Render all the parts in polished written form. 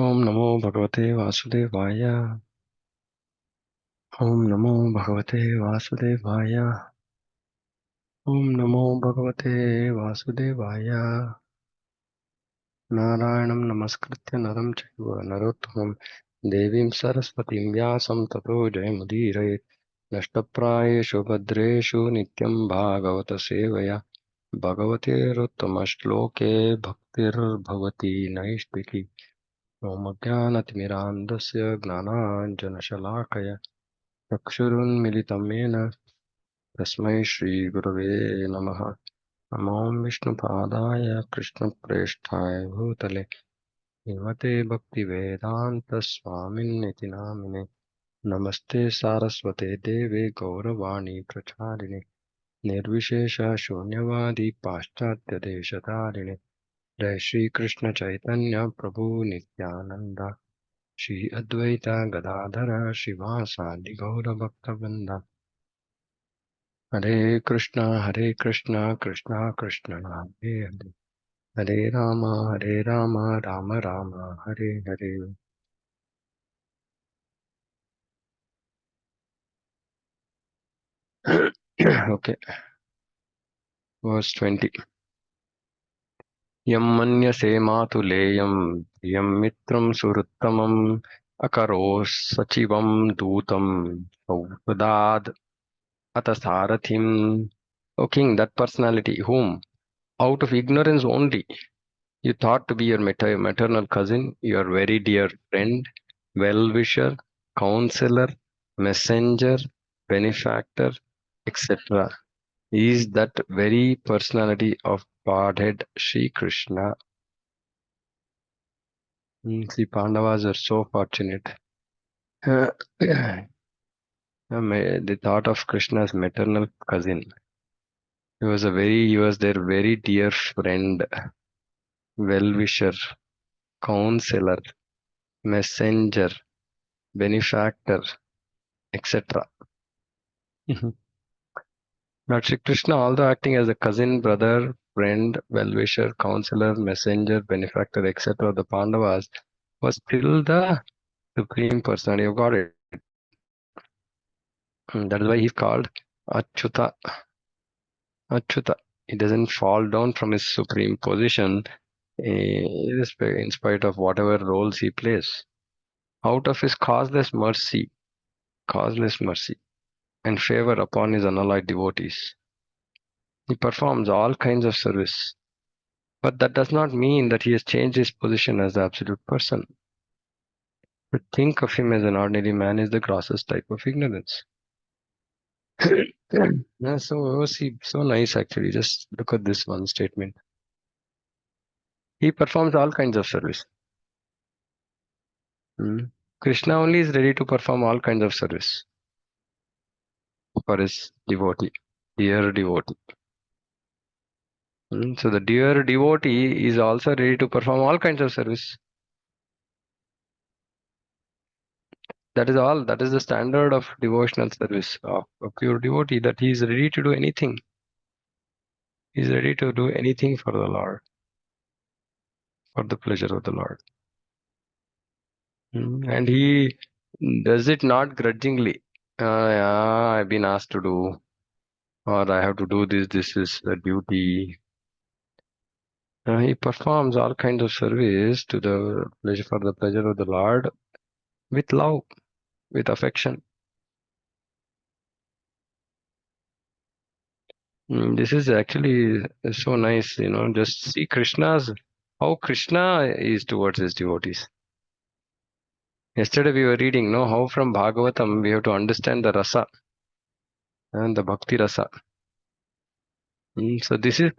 ओम नमो भगवते वासुदेवाय। ओम नमो भगवते वासुदेवाय। ओम नमो भगवते वासुदेवाय। नारायणं नमस्कृत्य नरं चैव नरोत्तमं देवीं सरस्वतीं व्यासं ततो जयमुदीरयेत्। नष्टप्रायेषु भद्रेषु नित्यं भागवत सेवया भगवतेरुत्तमश्लोके भक्तिर्भवति नैष्टिकी। ॐ अज्ञानतिमिरान्धस्य ज्ञानाञ्जनशलाकया चक्षुरुन्मिलितं येन तस्मै श्रीगुरवे नमः। नमो विष्णुपादाय कृष्णप्रेष्ठाय भूतले श्रीमते भक्तिवेदान्तस्वामिन्निति नामिने। नमस्ते सारस्वते देवे गौरवाणी प्रचारिणे निर्विशेष शून्यवादी पाश्चात्यदेशतारिणे। जय श्री कृष्ण चैतन्य प्रभु नित्यानंद श्री अद्वैत गदाधर शिवासादि गौरभक्तवृंद। हरे कृष्णा कृष्णा कृष्णा हरे हरे, हरे राम राम राम हरे हरे। Okay, verse 20. यम मन्यसे मातुलेयं प्रियं मित्रं सुहृत्तमम् अकरोत् सचिवं दूतं सौहृदात् अथ सारथिम्. O king, that personality whom, out of ignorance only, you thought to be your maternal cousin, your very dear friend, well-wisher, counselor, messenger, benefactor, etc., is that very personality of Godhead Sri Krishna. The Pandavas are so fortunate. They thought of Krishna as maternal cousin. He was their very dear friend, well-wisher, counselor, messenger, benefactor, etc. Lord Sri Krishna, although acting as a cousin, brother, friend, well-wisher, counselor, messenger, benefactor, etc., the Pandavas, was still the supreme personality of Godhead. That is why he's called Achyuta. Achyuta. He doesn't fall down from his supreme position in spite of whatever roles he plays. Out of his causeless mercy and favor upon his unalloyed devotees, he performs all kinds of service. But that does not mean that he has changed his position as the absolute person. To think of him as an ordinary man is the grossest type of ignorance. Yeah, so nice actually. Just look at this one statement. He performs all kinds of service. Krishna only is ready to perform all kinds of service for his devotee, dear devotee. So the dear devotee is also ready to perform all kinds of service. That is all. That is the standard of devotional service of a pure devotee, that he is ready to do anything. He is ready to do anything for the Lord, for the pleasure of the Lord. And he does it not grudgingly. Yeah, I've been asked to do, or I have to do this. This is a duty. He performs all kinds of service to the pleasure, for the pleasure of the Lord, with love, with affection. This is actually so nice, just see how Krishna is towards his devotees. Yesterday we were reading, how from Bhagavatam we have to understand the rasa and the bhakti rasa. So this is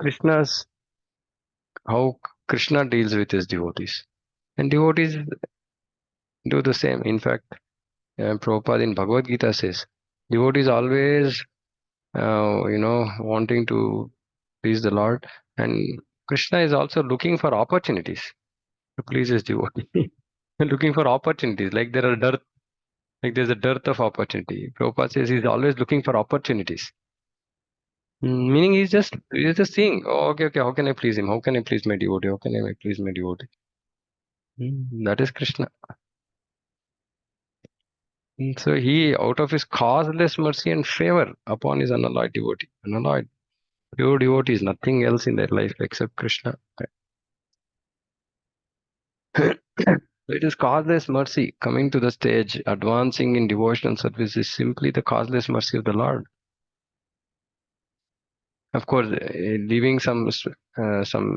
how Krishna deals with his devotees. And devotees do the same. In fact, Prabhupada in Bhagavad Gita says, devotees always, wanting to please the Lord. And Krishna is also looking for opportunities to please his devotee. Looking for opportunities, like there's a dearth of opportunity. Prabhupada says he's always looking for opportunities. Meaning he's just seeing, oh, okay, how can I please him? How can I please my devotee? How can I please my devotee? That is Krishna. So he, out of his causeless mercy and favor upon his unalloyed devotee, unalloyed, pure devotees, nothing else in their life except Krishna. It is causeless mercy coming to the stage, advancing in devotional service is simply the causeless mercy of the Lord. Of course, leaving some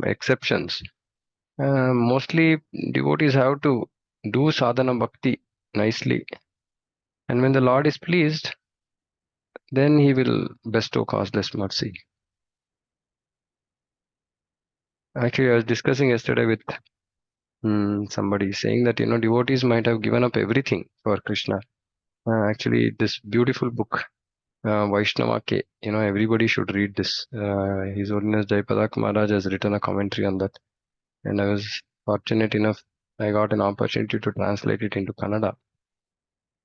exceptions. Mostly devotees have to do sadhana bhakti nicely, and when the Lord is pleased, then He will bestow causeless mercy. Actually, I was discussing yesterday with somebody saying that devotees might have given up everything for Krishna. Actually, this beautiful book, Vaishnava K, everybody should read this. His Holiness Jaipadak Maharaj has written a commentary on that, and I was fortunate enough I got an opportunity to translate it into Kannada.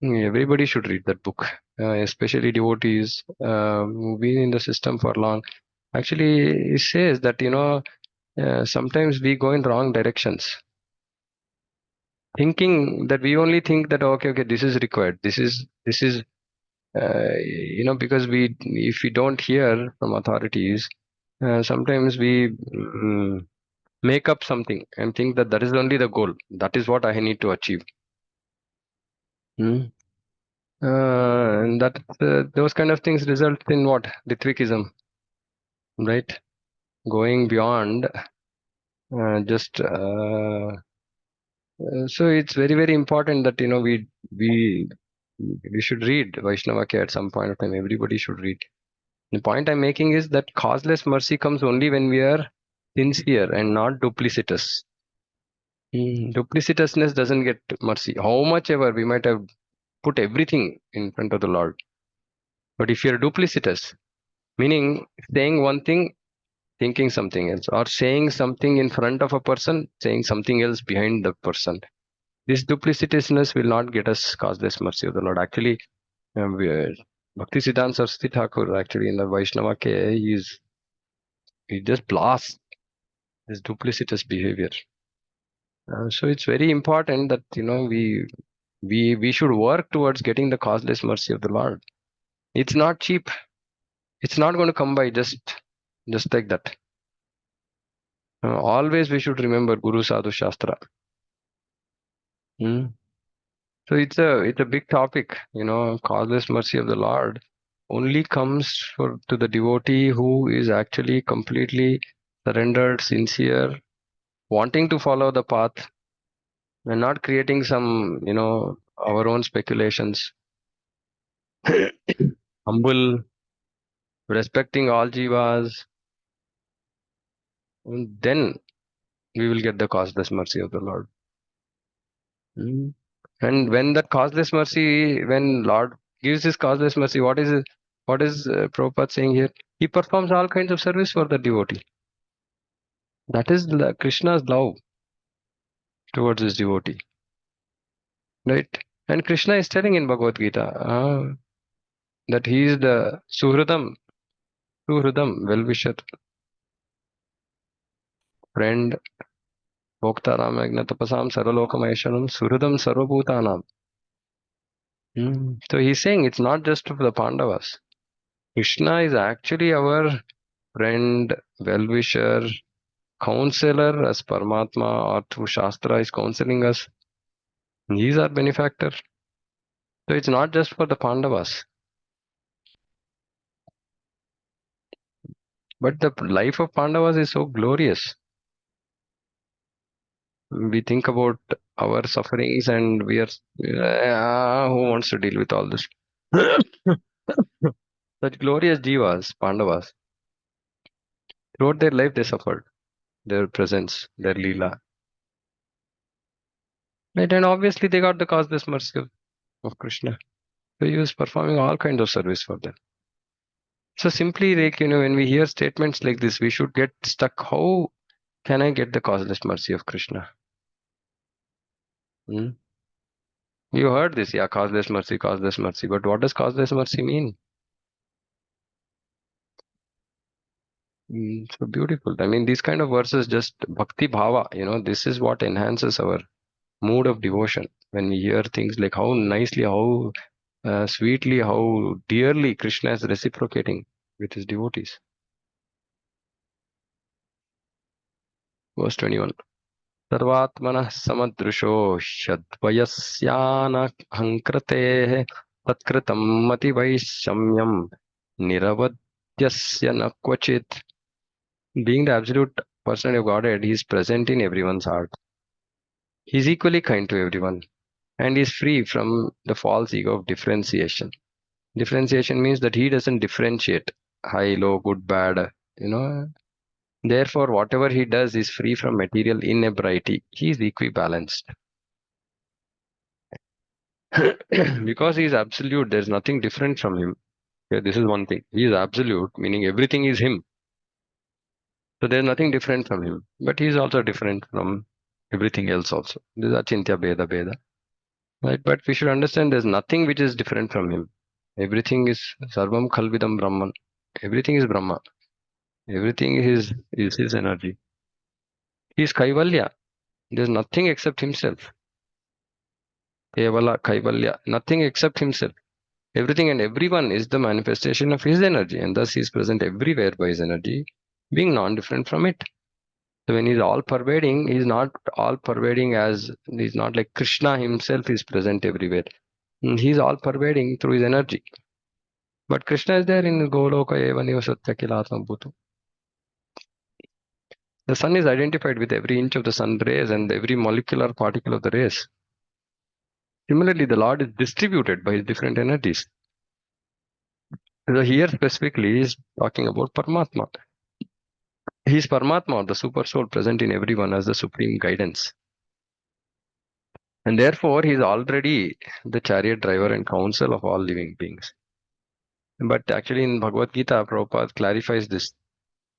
Everybody should read that book, especially devotees who've been in the system for long. Actually, it says that sometimes we go in wrong directions, thinking that we only think that okay, this is required. This is because if we don't hear from authorities, sometimes we make up something and think that that is only the goal. That is what I need to achieve. Hmm. And that those kind of things result in what? Ritvikism, right? Going beyond just. So it's very very important that we should read Vaishnava Ke at some point of time. Everybody should read. The point I'm making is that causeless mercy comes only when we are sincere and not duplicitous. Duplicitousness doesn't get mercy. How much ever we might have put everything in front of the Lord. But if you're duplicitous, meaning saying one thing, thinking something else, or saying something in front of a person, saying something else behind the person, this duplicitousness will not get us causeless mercy of the Lord. Actually, Bhakti Siddhanta Saraswati Thakur, actually, in the Vaishnava Ke, he just blasts this duplicitous behavior. So it's very important that we should work towards getting the causeless mercy of the Lord. It's not cheap. It's not going to come by just like that. Always we should remember Guru Sadhu Shastra. Hmm. So it's a big topic. Causeless mercy of the Lord only comes to the devotee who is actually completely surrendered, sincere, wanting to follow the path, and not creating some our own speculations. Humble, respecting all jivas, and then we will get the causeless mercy of the Lord. Mm. And when that causeless mercy, when Lord gives his causeless mercy, what is Prabhupada saying here? He performs all kinds of service for the devotee. That is Krishna's love towards his devotee, right? And Krishna is telling in Bhagavad Gita that he is the Suhridam, well-wisher, friend, Bhoktaram Agnatapasam Sarvalokamayesharam Suhridam Sarvabhutanam. So he's saying it's not just for the Pandavas. Krishna is actually our friend, well-wisher, counselor as Paramatma or through Shastra is counseling us. He is our benefactor. So it's not just for the Pandavas. But the life of Pandavas is so glorious. We think about our sufferings and we are, who wants to deal with all this? Such glorious jivas, Pandavas. Throughout their life, they suffered. Their presence, their Leela. Right? And obviously, they got the causeless mercy of Krishna. So he was performing all kinds of service for them. So simply, like, when we hear statements like this, we should get stuck. How can I get the causeless mercy of Krishna? Hmm? You heard this, yeah, causeless mercy, causeless mercy. But what does causeless mercy mean? So beautiful. I mean, these kind of verses, just bhakti bhava, this is what enhances our mood of devotion. When we hear things like how nicely, how sweetly, how dearly Krishna is reciprocating with his devotees. Verse 21. सर्वात्मनः समदृशो ह्यद्वयस्यानहङ्कृतेः तत्कृतं मतिवैषम्यं निरवध्यस्य न क्वचित्. Being the absolute person of Godhead, he is present in everyone's heart. He is equally kind to everyone and is free from the false ego of differentiation. Differentiation means that he doesn't differentiate high, low, good, bad, you know. Therefore, whatever he does is free from material inebriety. He is equibalanced. Because he is absolute, there's nothing different from him. Okay, this is one thing. He is absolute, meaning everything is him. So there's nothing different from him. But he is also different from everything else also. This is achintya beda beda. Right? But we should understand there's nothing which is different from him. Everything is sarvam khalvidam brahman. Everything is Brahma. Everything is his energy. He is Kaivalya. There's nothing except himself. Kevala Kaivalya. Nothing except himself. Everything and everyone is the manifestation of his energy, and thus he is present everywhere by his energy, being non-different from it. So when he's all pervading, he's not all pervading as he's not like Krishna himself is present everywhere. He's all pervading through his energy. But Krishna is there in Goloka Eva Nivasatya Kilatma Bhutu. The sun is identified with every inch of the sun rays and every molecular particle of the rays. Similarly, the Lord is distributed by his different energies. So here specifically is talking about Paramatma. He is Paramatma, the super soul present in everyone as the supreme guidance. And therefore, he is already the chariot driver and counsel of all living beings. But actually, in Bhagavad Gita, Prabhupada clarifies this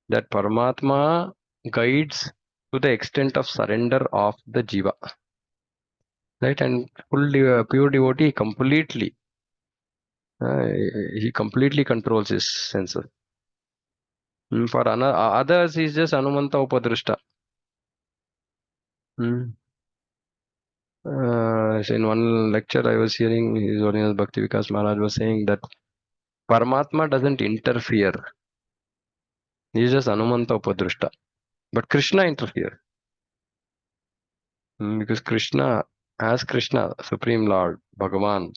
that Paramatma guides to the extent of surrender of the jiva. Right? And pure devotee he completely controls his senses. For others, he's just Anumanta Upadrishta. So in one lecture I was hearing, His Holiness Bhakti Vikas Maharaj was saying that Paramatma doesn't interfere. He's just Anumanta Upadrishta. But Krishna interferes. Because Krishna, Supreme Lord, Bhagavan,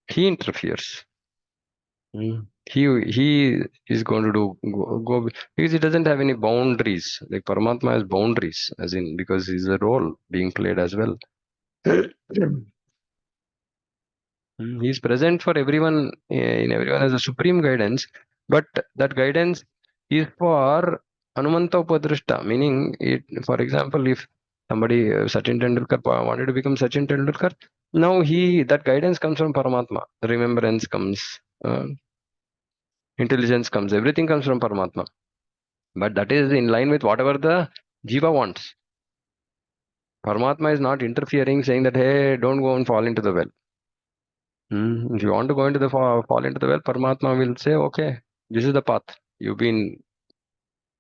he interferes. He is going to go because he doesn't have any boundaries. Like Paramatma has boundaries, as in because he's a role being played as well. He's present for everyone in everyone as a supreme guidance, but that guidance is for Hanumanta Upadrishta, meaning it. For example, if somebody Sachin Tendulkar wanted to become Sachin Tendulkar, now that guidance comes from Paramatma. Remembrance comes, intelligence comes, everything comes from Paramatma. But that is in line with whatever the Jiva wants. Paramatma is not interfering, saying that hey, don't go and fall into the well. If you want to go into the fall into the well, Paramatma will say, okay, this is the path you've been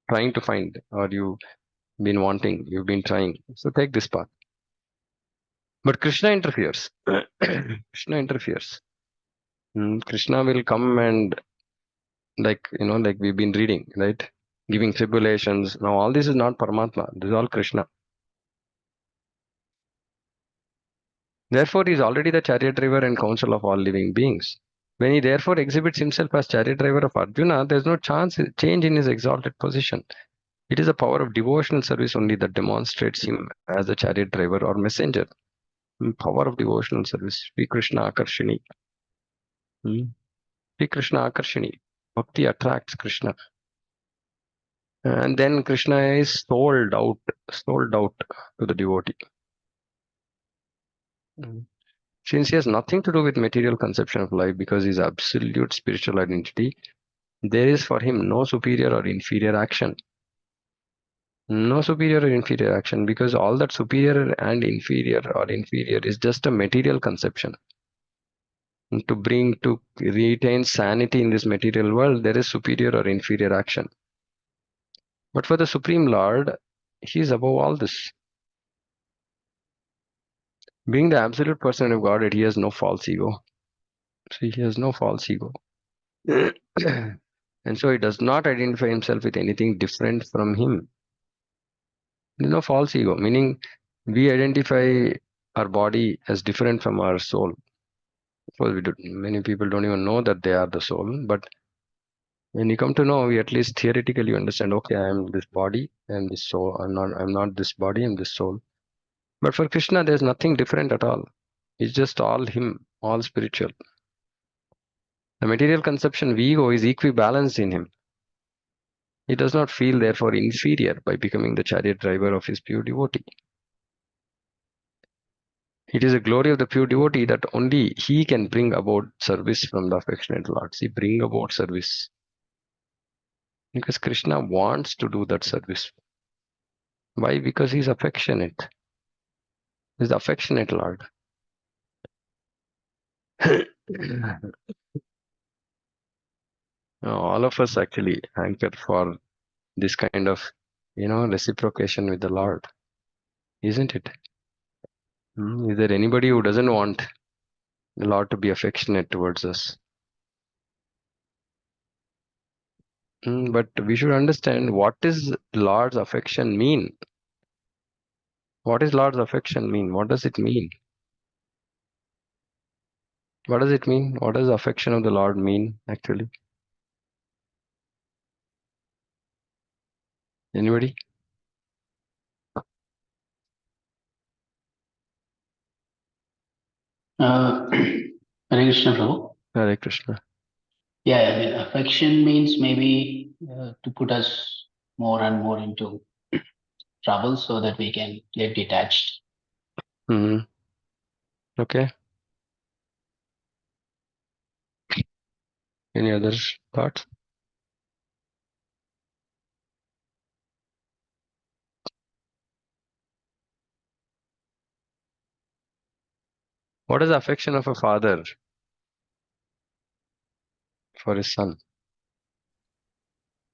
trying to find, or you've been wanting, you've been trying. So take this path. But Krishna interferes. Krishna interferes. Krishna will come and like we've been reading, right? Giving tribulations. Now all this is not Paramatma. This is all Krishna. Therefore, he is already the chariot driver and counsel of all living beings. When he therefore exhibits himself as chariot driver of Arjuna, there is no change in his exalted position. It is the power of devotional service only that demonstrates him as the chariot driver or messenger. Power of devotional service. Sri Krishna Akarshini. Sri Krishna Akarshini. Bhakti attracts Krishna. And then Krishna is sold out to the devotee. Since he has nothing to do with material conception of life because his absolute spiritual identity, there is for him no superior or inferior action. No superior or inferior action because all that superior and inferior is just a material conception. To retain sanity in this material world, there is superior or inferior action. But for the Supreme Lord, he is above all this. Being the absolute person of God, he has no false ego. See, he has no false ego. And so he does not identify himself with anything different from him. There's no false ego, meaning we identify our body as different from our soul. Of course, many people don't even know that they are the soul, but when you come to know, we at least theoretically understand, okay, I am this body, I am this soul. I'm not this body, I'm this soul. But for Krishna, there's nothing different at all. It's just all him, all spiritual. The material conception of ego is equibalanced in him. He does not feel therefore inferior by becoming the chariot driver of his pure devotee. It is a glory of the pure devotee that only he can bring about service from the affectionate Lord. See, bring about service. Because Krishna wants to do that service. Why? Because he's affectionate. He's the affectionate Lord. All of us actually hanker for this kind of, reciprocation with the Lord, isn't it? Is there anybody who doesn't want the Lord to be affectionate towards us? But we should understand, what is Lord's affection mean? What is Lord's affection mean? What does it mean? What does it mean? What does affection of the Lord mean actually? Anybody? Hare Krishna, Prabhu. Hare Krishna. Yeah, I mean, affection means maybe to put us more and more into trouble so that we can get detached. Hmm. Okay. Any other thoughts? What is the affection of a father for his son?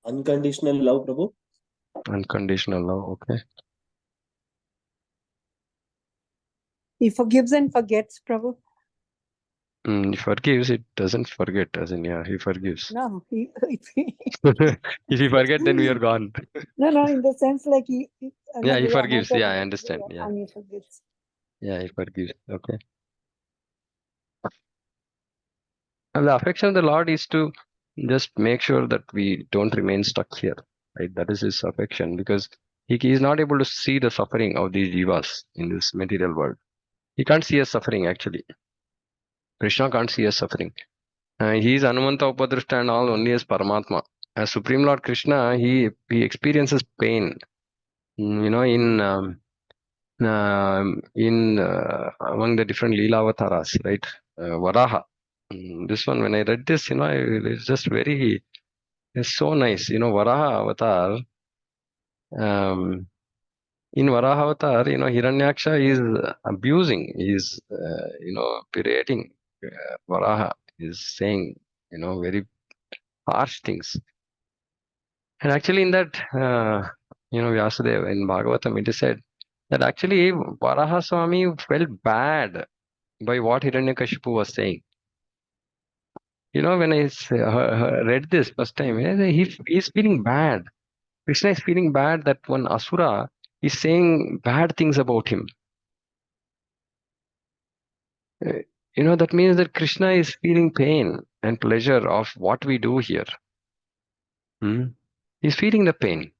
Unconditional love, Prabhu. Unconditional love. Okay. He forgives and forgets, Prabhu. He forgives, it doesn't forget, as in, yeah, he forgives. No, If he forget, then we are gone. no, in the sense like Yeah, he forgives. Yeah, I understand. Yeah, and he forgets. yeah, he forgives. Okay. And the affection of the Lord is to just make sure that we don't remain stuck here, right? That is his affection, because he is not able to see the suffering of these jivas in this material world. He can't see us suffering actually. Krishna can't see us suffering. He is Anumanta Upadrishta and all only as Paramatma. As Supreme Lord Krishna, he experiences pain. In among the different Leela avatars, right? Varaha. This one, when I read this, it's just it's so nice. Varaha avatar. Um, in Varaha avatar, Hiranyaksha is abusing, he's, berating Varaha, is saying, very harsh things. And actually, in that, Vyasadeva in Bhagavatam, it is said that actually Varaha Swami felt bad by what Hiranyakashipu was saying. When I read this first time, he's feeling bad. Krishna is feeling bad that one Asura is saying bad things about him. Uh, that means that Krishna is feeling pain and pleasure of what we do here. He's feeling the pain.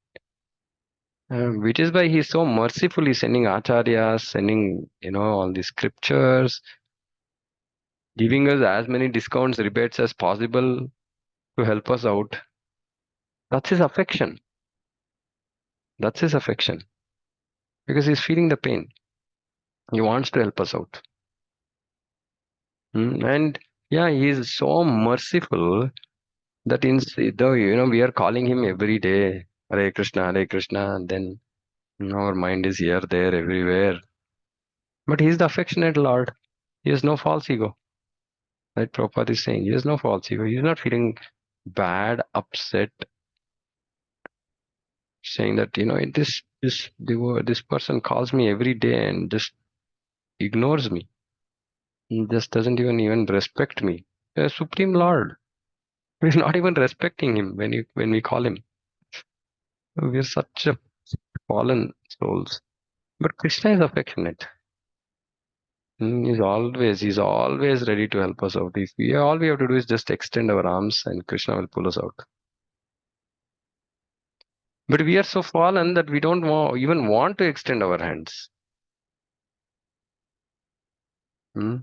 Which is why he's so mercifully sending acharyas, sending, all the scriptures, giving us as many discounts, rebates as possible to help us out. That's his affection. That's his affection. Because he's feeling the pain. He wants to help us out. And yeah, he is so merciful that though, we are calling him every day, Hare Krishna, and then our mind is here, there, everywhere. But he is the affectionate Lord. He has no false ego. Right? Prabhupada is saying he has no false ego. He is not feeling bad, upset, saying that, this person calls me every day and just ignores me. He just doesn't even respect me. The Supreme Lord. We're not even respecting him when we call him. We're such a fallen souls. But Krishna is affectionate. He's always ready to help us out. If we all we have to do is just extend our arms, and Krishna will pull us out. But we are so fallen that we don't even want to extend our hands. Hmm?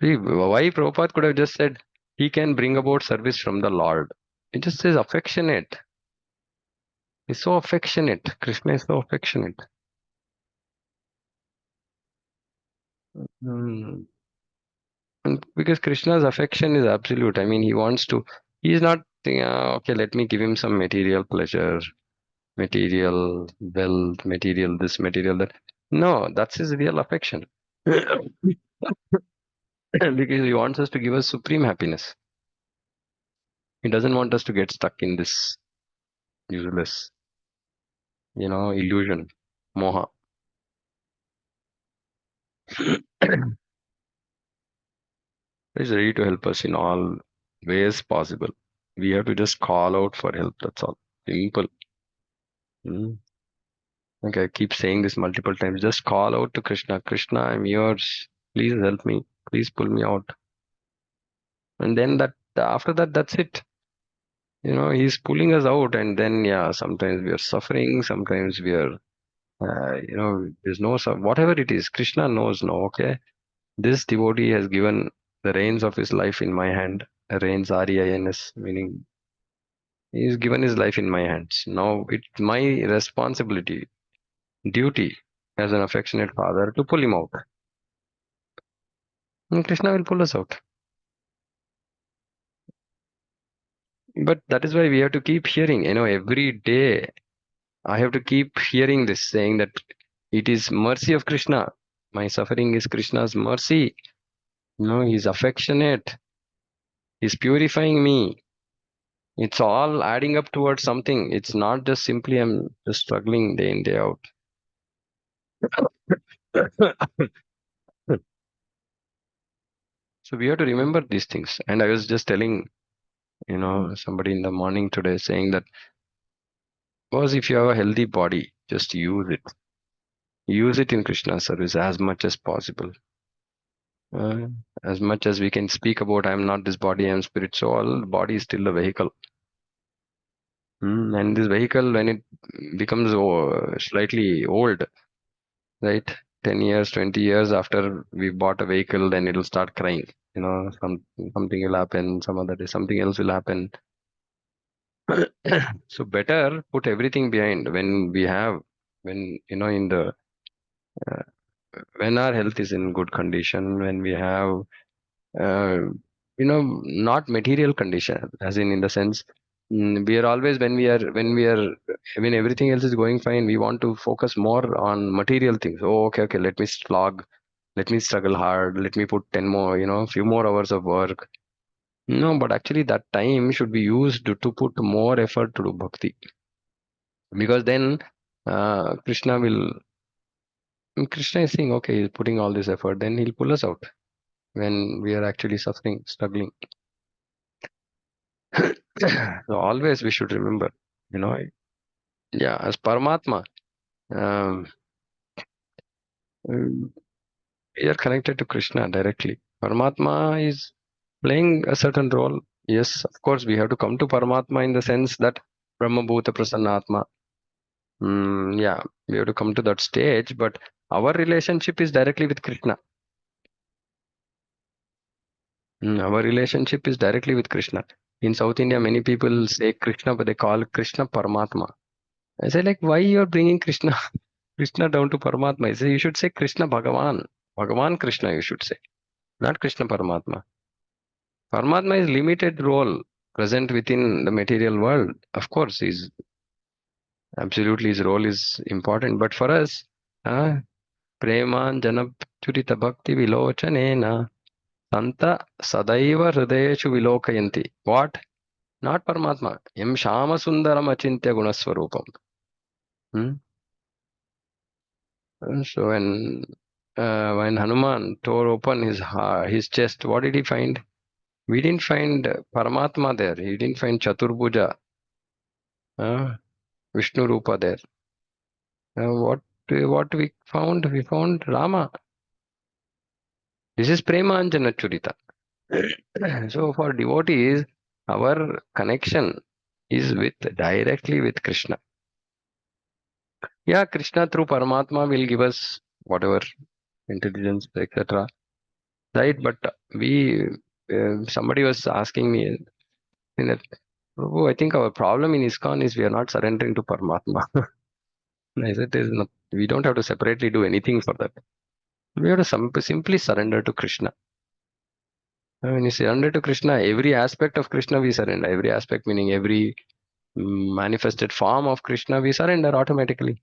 See, why Prabhupada could have just said he can bring about service from the Lord. It just says affectionate. He's so affectionate. Krishna is so affectionate. Hmm. And because Krishna's affection is absolute. I mean, he wants to, he's not thinking, okay, let me give him some material pleasure, material wealth, material this, material that. No, that's his real affection. Because he wants us to give us supreme happiness. He doesn't want us to get stuck in this useless, illusion, moha. He's ready to help us in all ways possible. We have to just call out for help. That's all. Simple. Hmm. Okay, I keep saying this multiple times. Just call out to Krishna. Krishna, I'm yours. Please help me. Please pull me out. And then after that, that's it. He's pulling us out, and then sometimes we are suffering. Sometimes we are, there's no whatever it is. Krishna knows. No, okay. This devotee has given the reins of his life in my hand. Reins, REINS, meaning he's given his life in my hands. Now it's my responsibility, duty as an affectionate father to pull him out. And Krishna will pull us out. But that is why we have to keep hearing, every day I have to keep hearing this, saying that it is mercy of Krishna. My suffering is Krishna's mercy. He's affectionate. He's purifying me. It's all adding up towards something. It's not just simply I'm just struggling day in, day out. So we have to remember these things. And I was just telling, somebody in the morning today saying that, because if you have a healthy body, just use it. Use it in Krishna's service as much as possible. Uh, as much as we can speak about, I'm not this body, I'm spirit soul, body is still a vehicle. And this vehicle, when it becomes slightly old, right? 10 years, 20 years after we bought a vehicle, then it'll start crying. Something will happen, some other day, something else will happen. So better put everything behind in the, uh, when our health is in good condition, when we have uh, not material condition, as in the sense, we are always when everything else is going fine, we want to focus more on material things. Oh, okay, let me slog, let me struggle hard, let me put 10 more, few more hours of work. No, but actually that time should be used to put more effort to do bhakti, because then Krishna is saying, okay, he's putting all this effort, then he'll pull us out when we are actually suffering, struggling. So always we should remember, as Paramatma, um, we are connected to Krishna directly. Paramatma is playing a certain role. Yes, of course, we have to come to Paramatma in the sense that Brahma Bhuta Prasannatma. We have to come to that stage, but our relationship is directly with Krishna. Our relationship is directly with Krishna. In South India, many people say Krishna, but they call Krishna Paramatma. I say, like, why you are bringing Krishna, Krishna down to Paramatma? I say, you should say Krishna Bhagavan. Bhagavan Krishna, you should say, not Krishna Paramatma. Paramatma is limited role present within the material world. Of course, absolutely his role is important. But for us, Preman Janap Churita Bhakti Vilochanena Santa Sadaiva Hridayeshu Vilokayanti. What? Not Paramatma. Yam Shama Sundaram Achintya Gunaswarupam. So when Hanuman tore open his chest, what did he find? We didn't find Paramatma there. He didn't find Chaturbhuja, Vishnu Rupa there. What we found? We found Rama. This is Prema Anjana Churita. So for devotees, our connection is directly with Krishna. Yeah, Krishna through Paramatma will give us whatever intelligence, etc. Right? But somebody was asking me that, Prabhu, I think our problem in ISKCON is we are not surrendering to Paramatma. I said, we don't have to separately do anything for that. We have to simply surrender to Krishna. When you surrender to Krishna, every aspect of Krishna we surrender. Every aspect meaning every manifested form of Krishna we surrender automatically.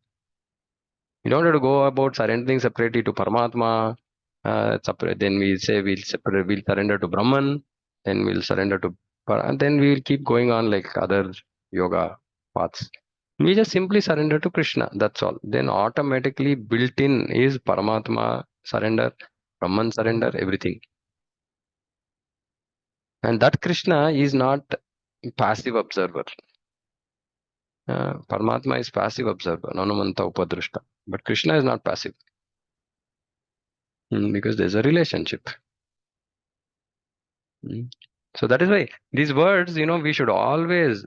You don't have to go about surrendering separately to Paramatma. Then we'll say we'll surrender to Brahman. Then we'll surrender to and then we will keep going on like other yoga paths. We just simply surrender to Krishna. That's all. Then automatically built in is Paramatma surrender, Brahman surrender, everything. And that Krishna is not passive observer. Paramatma is passive observer, Nanumanta Upadrushta. But Krishna is not passive because there's a relationship. So that is why these words, we should always,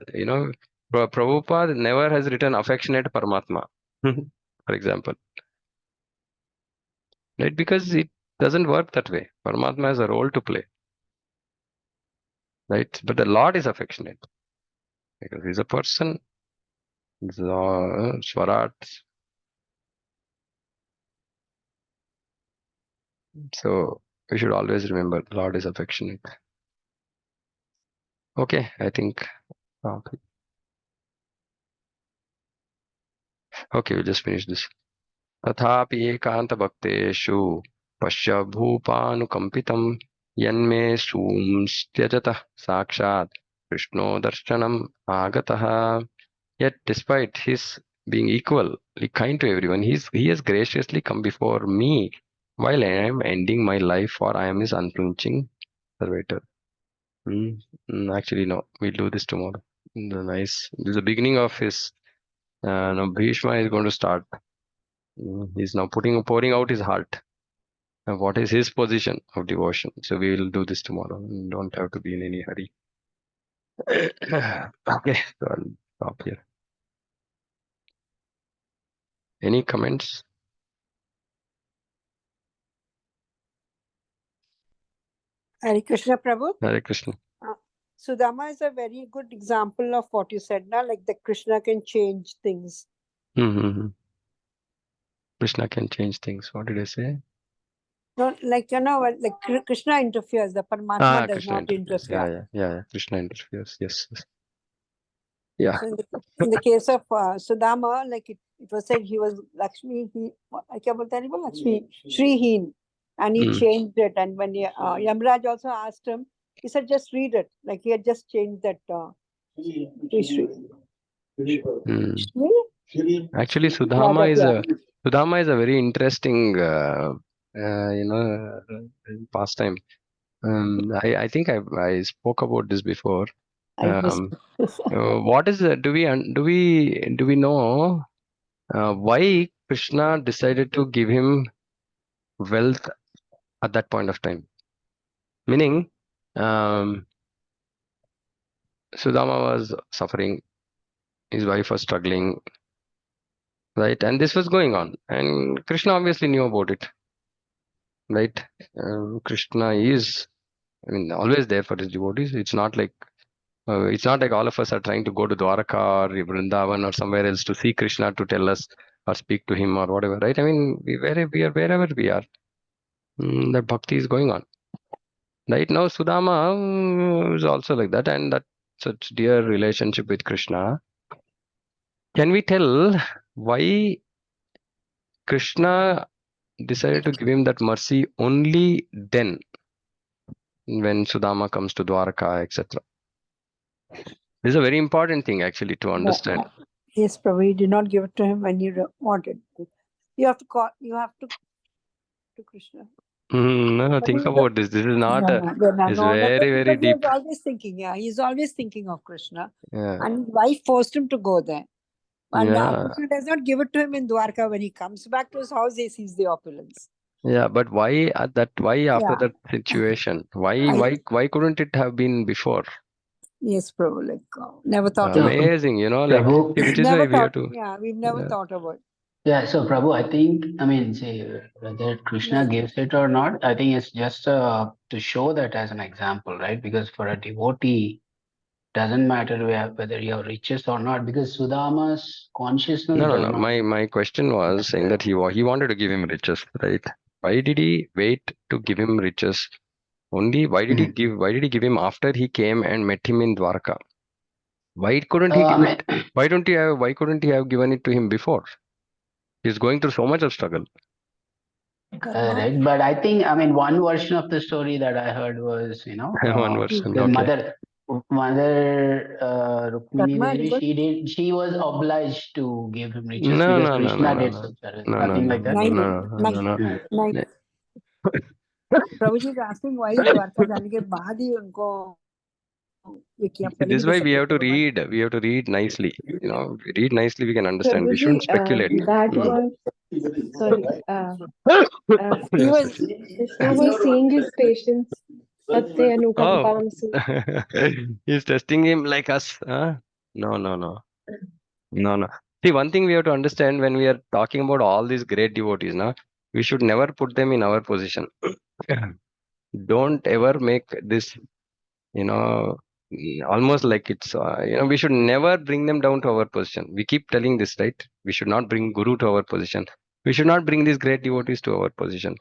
Prabhupada never has written affectionate Paramatma, for example. Right? Because it doesn't work that way. Paramatma has a role to play. Right? But the Lord is affectionate because he's a person. Swarat. So we should always remember Lord is affectionate. Okay, I think. Okay, we'll just finish this. तथापि एकान्तभक्तेषु पश्य भूपानुकम्पितं यन्मे सूंस्त्यजतः साक्षात् कृष्णो दर्शनम् आगतः. Yet despite his being equally kind to everyone, he has graciously come before me while I am ending my life, for I am his unflinching servitor. Actually, no, we'll do this tomorrow. Nice. This is the beginning of his. No, Bhishma is going to start. He's now pouring out his heart. What is his position of devotion? So we will do this tomorrow. You don't have to be in any hurry. Okay, so I'll stop here. Any comments? Hare Krishna, Prabhu. Hare Krishna. Sudama is a very good example of what you said now, like the Krishna can change things. Mm-hmm. Krishna can change things. What did I say? No, like like Krishna interferes, the Paramatma does Krishna not interferes. interfere. Yeah. Krishna interferes. Yes. Yeah. So in the case of Sudama, like it was said he was Lakshmi, Lakshmi, Shrihin, and he changed it. And when Yamraj also asked him, he said, just read it. Like he had just changed that to Shri. Actually, Sudama is a very interesting, pastime. I think I spoke about this before. What is do we know why Krishna decided to give him wealth at that point of time? Meaning, Sudama was suffering, his wife was struggling, right? And this was going on, and Krishna obviously knew about it, right? Krishna is, always there for his devotees. It's not like all of us are trying to go to Dwaraka or Vrindavan or somewhere else to see Krishna to tell us or speak to him or whatever, right? We are wherever we are, the bhakti is going on. Right now, Sudama is also like that, and that such dear relationship with Krishna. Can we tell why Krishna decided to give him that mercy only then, when Sudama comes to Dwaraka, etc.? This is a very important thing actually to understand. Yes, Prabhu, he did not give it to him when he wanted. You have to call. You have to Krishna. No, But think he was about this. This is not. It's very, very because he was deep. always thinking. Yeah, he's always thinking of Krishna, Yeah. and his wife forced him to go there. And Yeah. Krishna does not give it to him in Dwarka. When he comes back to his house, he sees the opulence. Yeah, but why at that? Why after Yeah. that situation? Why? I- Why couldn't it have been before? Yes, Prabhu. Like never thought of it. Amazing, like Prabhu, which is why Never we have thought. to. Yeah, we've never Yeah. thought about. yeah, so Prabhu, I think, I mean, say whether Krishna gives it or not, I think it's just to show that as an example, right? Because for a devotee, doesn't matter whether you're riches or not, because Sudama's consciousness No. does not. My question was saying that he wanted to give him riches, right? Why did he wait to give him riches? Only why did he Mhm. give? Why did he give him after he came and met him in Dwarka? Why couldn't he I give mean, it? Why don't you have? Why couldn't he have given it to him before? He's going through so much of struggle. correct, but I think, I mean, one version of the story that I heard was, One version. the Okay. mother Rukmini Karma, Devi, good. she was obliged to give him riches because No. Krishna did some service, nothing like that. No. Prabhuji is asking why Dwarka जाने के बाद ही उनको ये किया This is फलिंग why we have to भगवान. read. We have to read nicely. Read nicely. We can understand. We Prabhuji, shouldn't speculate. that was sorry. He Yes, was Krishna was seeing his patience. Tatya Oh, anukampamsu. he's testing him like us. Huh? No. See, one thing we have to understand when we are talking about all these great devotees, we should never put them in our position. Don't ever make this, almost like it's, we should never bring them down to our position. We keep telling this, right? We should not bring Guru to our position. We should not bring these great devotees to our position.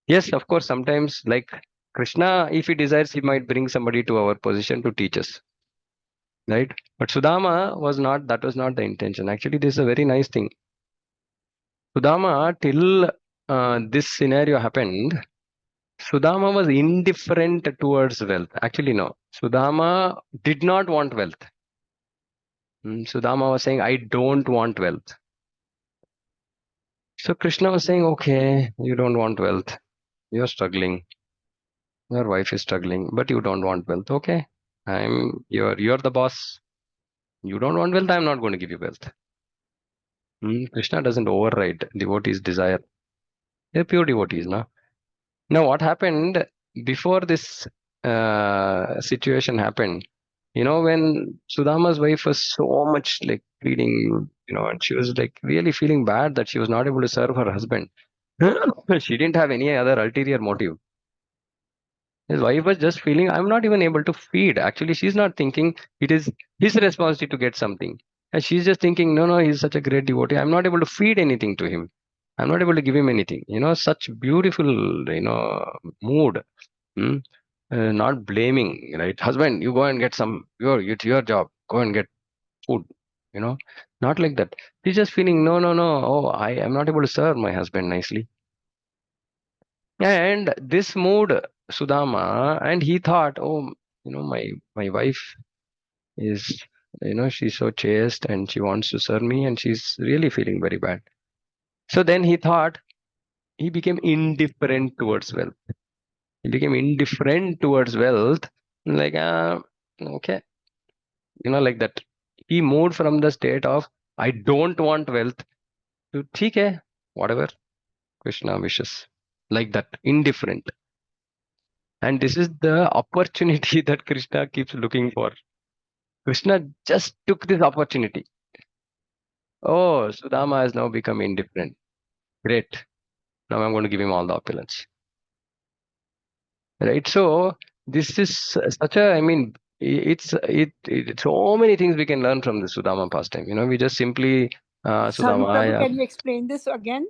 Yes, of course, sometimes like Krishna, if he desires, he might bring somebody to our position to teach us, right? But Sudama that was not the intention. Actually, this is a very nice thing. Sudama, till this scenario happened, Sudama was indifferent towards wealth. Actually, no. Sudama did not want wealth. Sudama was saying, I don't want wealth. So Krishna was saying, okay, you don't want wealth. You're struggling. Your wife is struggling, but you don't want wealth. Okay. You're the boss. You don't want wealth, I'm not going to give you wealth. Krishna doesn't override devotees' desire. They're pure devotees, no? Now, what happened before this situation happened? When Sudama's wife was so much like pleading, and she was like really feeling bad that she was not able to serve her husband. She didn't have any other ulterior motive. His wife was just feeling, I'm not even able to feed. Actually, she's not thinking it is his responsibility to get something. And she's just thinking, no, he's such a great devotee. I'm not able to feed anything to him. I'm not able to give him anything. Such beautiful, mood. Hmm? Not blaming, right? Husband, you go and get some, it's your job. Go and get food. Not like that. She's just feeling, no. Oh, I am not able to serve my husband nicely. And this moved Sudama, and he thought, oh, my wife is, she's so chaste and she wants to serve me, and she's really feeling very bad. So then he thought he became indifferent towards wealth. He became indifferent towards wealth, like okay, like that. He moved from the state of I don't want wealth to okay, whatever Krishna wishes, like that, indifferent. And this is the opportunity that Krishna keeps looking for. Krishna just took this opportunity. Oh, Sudama has now become indifferent. Great. Now I'm going to give him all the opulence. Right? So this is such a, it's so many things we can learn from the Sudama pastime. We just simply Sorry, Sudama. Prabhu, can you explain this again?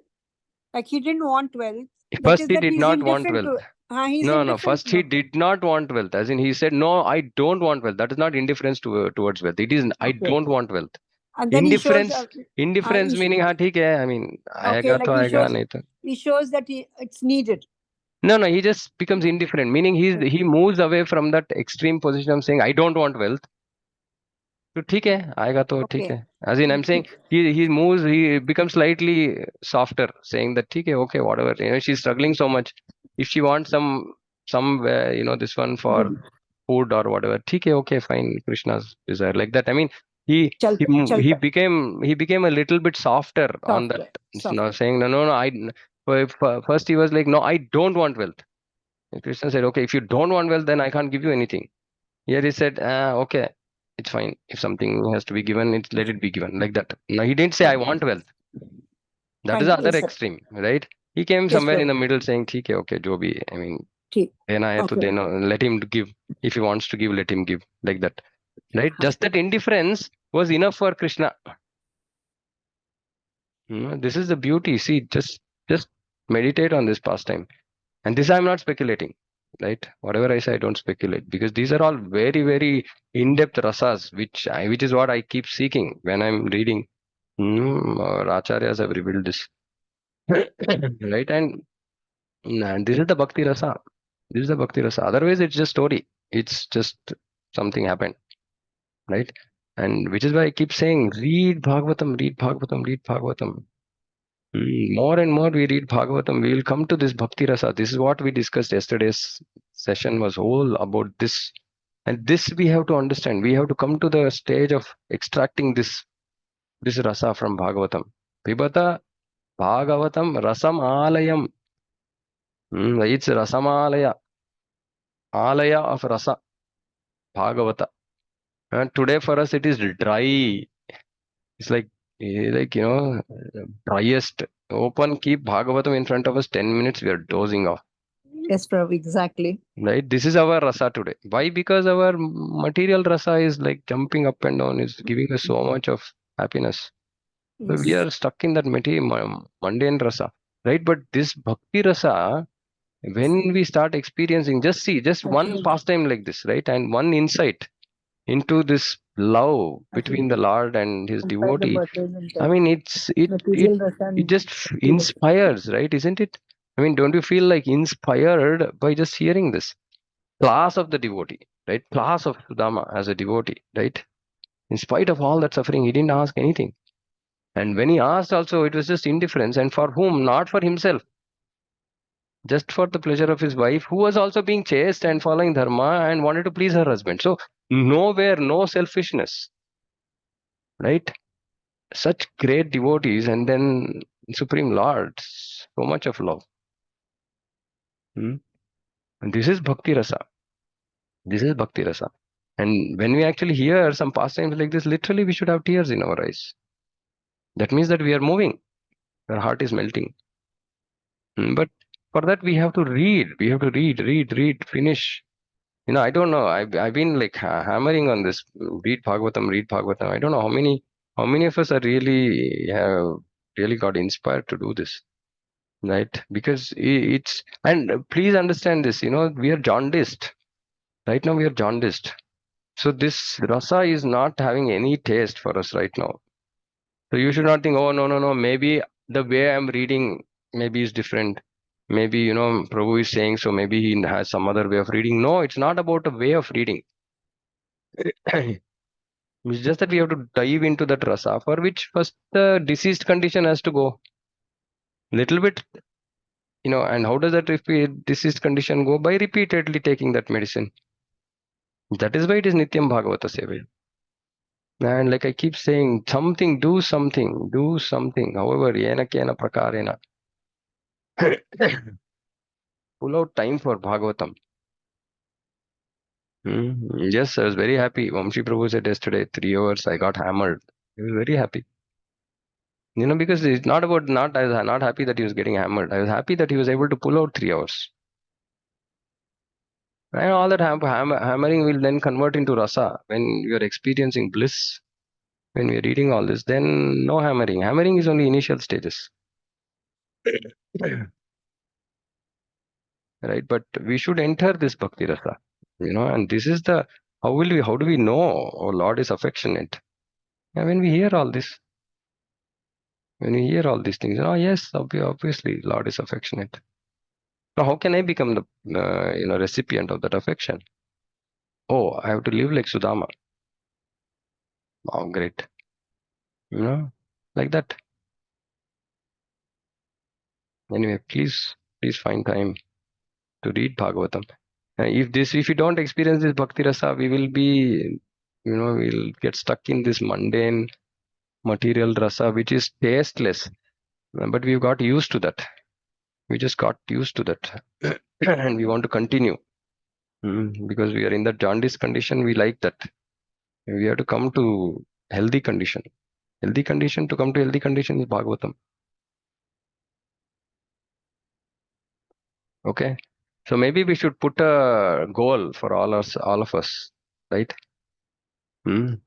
Like he didn't want wealth. That First, is he that did he's not want indifferent wealth. to. He's No. indifferent. First, he did not want wealth. As in, he said, "No, I don't want wealth." That is not indifference towards wealth. It is, I Okay. don't want wealth. And then he shows. Indifference meaning, ठीक है. I mean, Okay, आएगा like तो he आएगा, shows. नहीं तो. He shows that it's needed. No. He just becomes indifferent. Meaning he moves away from that extreme position of saying, "I don't want wealth," तो ठीक है, आएगा तो ठीक Okay. है. As in, I'm saying he moves, he becomes slightly softer, saying that ठीक है, okay, whatever. She's struggling so much. If she wants some this one for food or whatever, ठीक है, okay, fine. Krishna's desire like that. I mean, Chalta, he chalta. became a little bit softer on that. Softer. Saying no. First he was like, no, I don't want wealth. And Krishna said, okay, if you don't want wealth, then I can't give you anything. Here he said, okay, it's fine. If something has to be given, let it be given like that. Now he didn't say I want wealth. That is Fine. the other Yes, sir. extreme, right? He came Yes, somewhere in Prabhu. the middle saying, ठीक है, okay, जो भी, I mean, ठीक. देना है तो Okay. देना, let him give. If he wants to give, let him give, like that, right? Just that indifference was enough for Krishna. This is the beauty. See, just meditate on this pastime. And this I'm not speculating, right? Whatever I say, I don't speculate, because these are all very, very in-depth rasas, which is what I keep seeking when I'm reading. Our acharyas have revealed this, right? And this is the bhakti rasa. This is the bhakti rasa. Otherwise, it's just story. It's just something happened, right? And which is why I keep saying, read Bhagavatam, read Bhagavatam, read Bhagavatam. More and more we read Bhagavatam, we will come to this bhakti rasa. This is what we discussed yesterday's session was all about this. And this we have to understand. We have to come to the stage of extracting this rasa from Bhagavatam. Pibata Bhagavatam rasam alayam. It's rasamalaya, alaya of rasa, Bhagavata. And today for us it is dry. It's like driest. Open, keep Bhagavatam in front of us 10 minutes, we are dozing off. Yes, Prabhu. Exactly. Right? This is our rasa today. Why? Because our material rasa is like jumping up and down, is giving us so much of happiness. So we Yes. are stuck in that mundane rasa, right? But this bhakti rasa, when we start experiencing, just one pastime like this, right? And one insight into this love between the Lord and his devotee. I mean, it just inspires, right? Isn't it? I mean, don't you feel like inspired by just hearing this? Class of the devotee, right? Class of Sudama as a devotee, right? In spite of all that suffering, he didn't ask anything. And when he asked also, it was just indifference. And for whom? Not for himself. Just for the pleasure of his wife, who was also being chaste and following dharma and wanted to please her husband. So nowhere, no selfishness, right? Such great devotees, and then Supreme Lord, so much of love. And this is Bhakti Rasa. This is Bhakti Rasa. And when we actually hear some pastimes like this, literally we should have tears in our eyes. That means that we are moving. Our heart is melting. But for that we have to read. We have to read, finish. I don't know. I've been like hammering on this. Read Bhagavatam, read Bhagavatam. I don't know how many of us are really have really got inspired to do this, right? Because it's, and please understand this. We are jaundiced right now. We are jaundiced. So this rasa is not having any taste for us right now. So you should not think, oh no, maybe the way I'm reading maybe is different. Maybe Prabhu is saying so. Maybe he has some other way of reading. No, it's not about a way of reading. It's just that we have to dive into that rasa, for which first the diseased condition has to go. Little bit, and how does that diseased condition go? By repeatedly taking that medicine. That is why it is Nityam Bhagavata Seva. And like I keep saying, do something, however, yena kena prakarena. Pull out time for Bhagavatam. Yes, I was very happy. Vamshi Prabhu said yesterday, 3 hours, I got hammered. He was very happy. Because it's not about I was not happy that he was getting hammered. I was happy that he was able to pull out 3 hours. And all that hammering will then convert into rasa. When you are experiencing bliss, when we are reading all this, then no hammering. Hammering is only initial stages. Right? But we should enter this bhakti rasa. And this is how do we know our Lord is affectionate? And when we hear all this, when we hear all these things, yes, obviously Lord is affectionate. Now, how can I become the recipient of that affection? Oh, I have to live like Sudama. Oh, great. Like that. Anyway, please find time to read Bhagavatam. If you don't experience this Bhakti Rasa, we will be, we'll get stuck in this mundane material rasa, which is tasteless. But we've got used to that. We just got used to that. And we want to continue. Because we are in that jaundice condition, we like that. We have to come to healthy condition. Healthy condition, to come to healthy condition is Bhagavatam. Okay. So maybe we should put a goal for all of us, right? So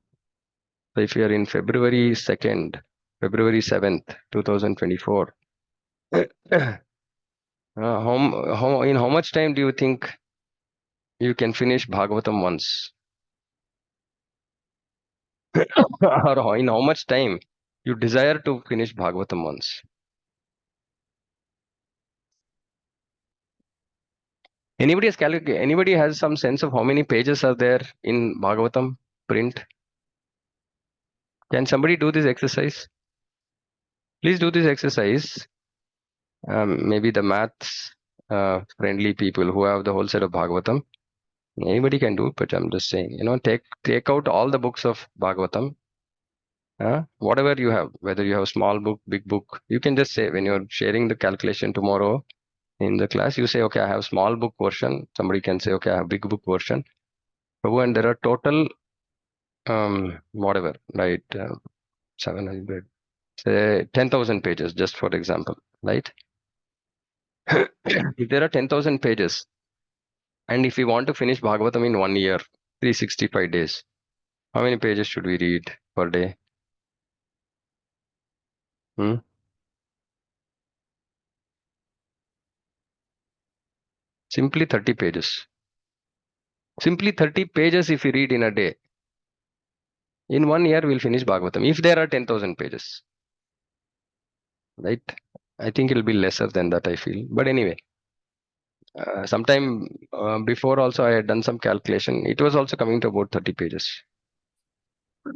if we are in February 2nd, February 7th, 2024, in how much time do you think you can finish Bhagavatam once? Or in how much time you desire to finish Bhagavatam once? Anybody has some sense of how many pages are there in Bhagavatam print? Can somebody do this exercise? Please do this exercise. Maybe the maths friendly people who have the whole set of Bhagavatam. Anybody can do it, but I'm just saying, take out all the books of Bhagavatam. Whatever you have, whether you have small book, big book, you can just say when you're sharing the calculation tomorrow in the class, you say, okay, I have small book version. Somebody can say, okay, I have big book version. And there are total, whatever, right? 700, say 10,000 pages, just for example, right? If there are 10,000 pages, and if we want to finish Bhagavatam in 1 year, 365 days, how many pages should we read per day? Simply 30 pages. Simply 30 pages if we read in a day. In 1 year, we'll finish Bhagavatam. If there are 10,000 pages. Right? I think it'll be lesser than that, I feel. But anyway, sometime before also I had done some calculation. It was also coming to about 30 pages.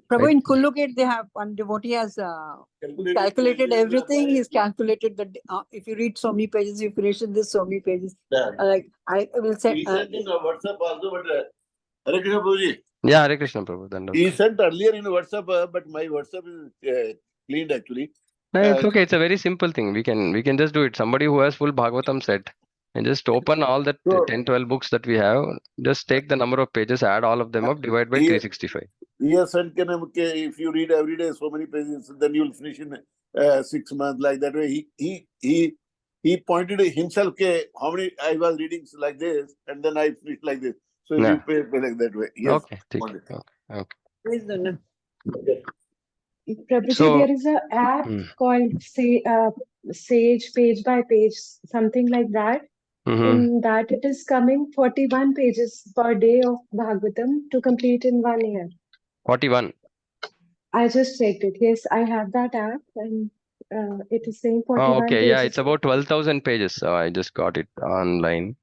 Prabhu, Right? in Kullugate, they have one devotee has calculated everything. He's calculated that if you read so many pages, you finish in this so many pages. Like I will say. He sent in WhatsApp also, but Hare Krishna Prabhuji. Yeah, Hare Krishna Prabhu. He sent earlier in WhatsApp, but my WhatsApp is cleaned actually. No, it's okay. It's a very simple thing. We can just do it. Somebody who has full Bhagavatam set and just open all the 10, 12 books that we have. Just take the number of pages, add all of them up, divide by 365. Yes, and if you read every day so many pages, then you'll finish in 6 months. Like that way, he pointed himself how many I was reading like this, and then I finished like this. So if you pay like that way, yes. Okay. Okay. Prabhuji, So, there is an app called Sage Page by Page, something like that. In that it is coming 41 pages per day of Bhagavatam to complete in 1 year. 41. I just checked it. Yes, I have that app and it is saying 41 okay. pages. Yeah, it's about 12,000 pages. So I just got it online.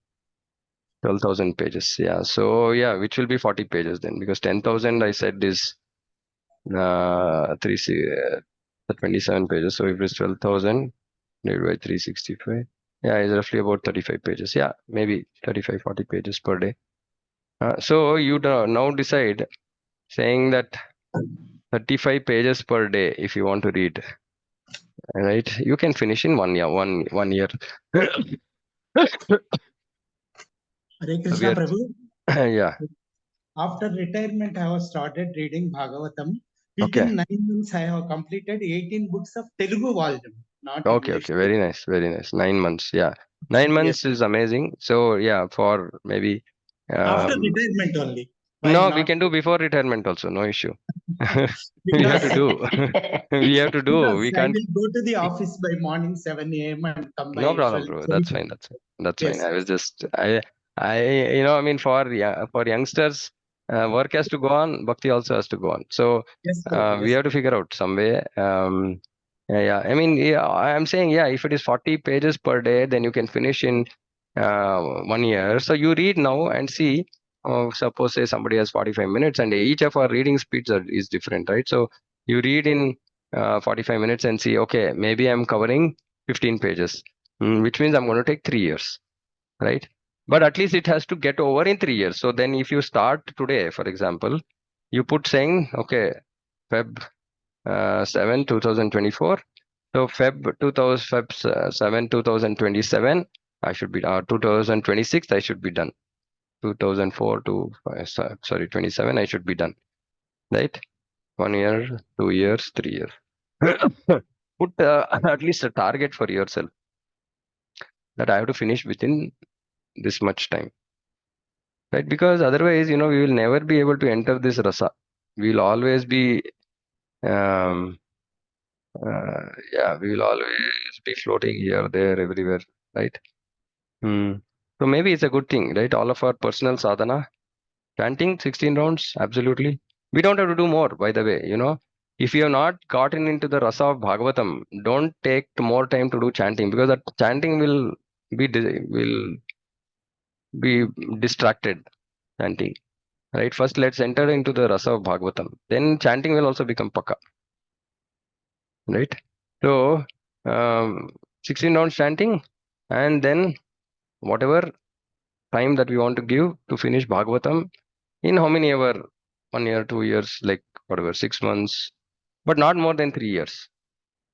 12,000 pages. Yeah. So, yeah, which will be 40 pages then, because 10,000 I said is 27 pages. So if it's 12,000 divided by 365, yeah, it's roughly about 35 pages. Yeah, maybe 35, 40 pages per day. So you now decide, saying that 35 pages per day if you want to read. Right? You can finish in 1 year. One year. Hare Krishna Prabhu. Yeah. After retirement, I have started reading Bhagavatam. Within 9 months, I have completed 18 books of Telugu volume. Not English. Okay. Very nice. 9 months. Yeah. 9 months is amazing. So yeah, for maybe. After retirement only. No, we can do before retirement also. No issue. We have to do. We have to do. We can't. I will go to the office by morning 7 a.m. and come by No problem, 12. bro. That's fine. That's Yes. fine. I was just for youngsters, work has to go on. Bhakti also has to go on. So Yes, we have to figure out some way. I'm saying, if it is 40 pages per day, then you can finish in 1 year. So you read now and see suppose say somebody has 45 minutes and each of our reading speeds is different, right? So you read in 45 minutes and see, okay, maybe I'm covering 15 pages, which means I'm going to take 3 years, right? But at least it has to get over in 3 years. So then if you start today, for example, you put saying, okay, Feb 7, 2024. So Feb 7, 2027, I should be 2026, I should be done. 2004 to sorry 27, I should be done, right? 1 year, 2 years, 3 years. Put at least a target for yourself that I have to finish within this much time, right? Because otherwise, we will never be able to enter this rasa. We will always be we will always be floating here, there, everywhere, right? So maybe it's a good thing, right? All of our personal sadhana, chanting 16 rounds, absolutely. We don't have to do more, by the way. If you have not gotten into the rasa of Bhagavatam, don't take more time to do chanting, because that chanting will will be distracted. Chanting, right? First, let's enter into the rasa of Bhagavatam. Then chanting will also become pakka, right? So 16 rounds chanting, and then whatever time that we want to give to finish Bhagavatam in how many ever 1 year, 2 years, like whatever, 6 months, but not more than 3 years.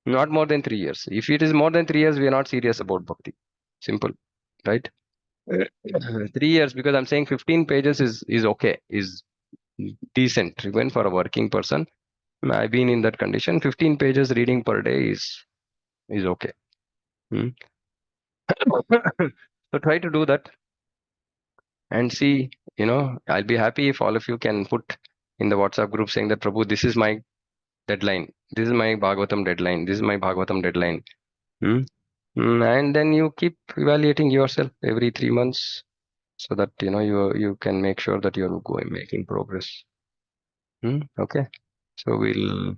Not more than 3 years. If it is more than 3 years, we are not serious about bhakti. Simple, right? 3 years, because I'm saying 15 pages is okay, is decent even for a working person. I've been in that condition. 15 pages reading per day is okay. So try to do that and see, I'll be happy if all of you can put in the WhatsApp group saying that, Prabhu, this is my deadline. This is my Bhagavatam deadline. This is my Bhagavatam deadline. And then you keep evaluating yourself every 3 months so that, you can make sure that you're going making progress. Okay. So we'll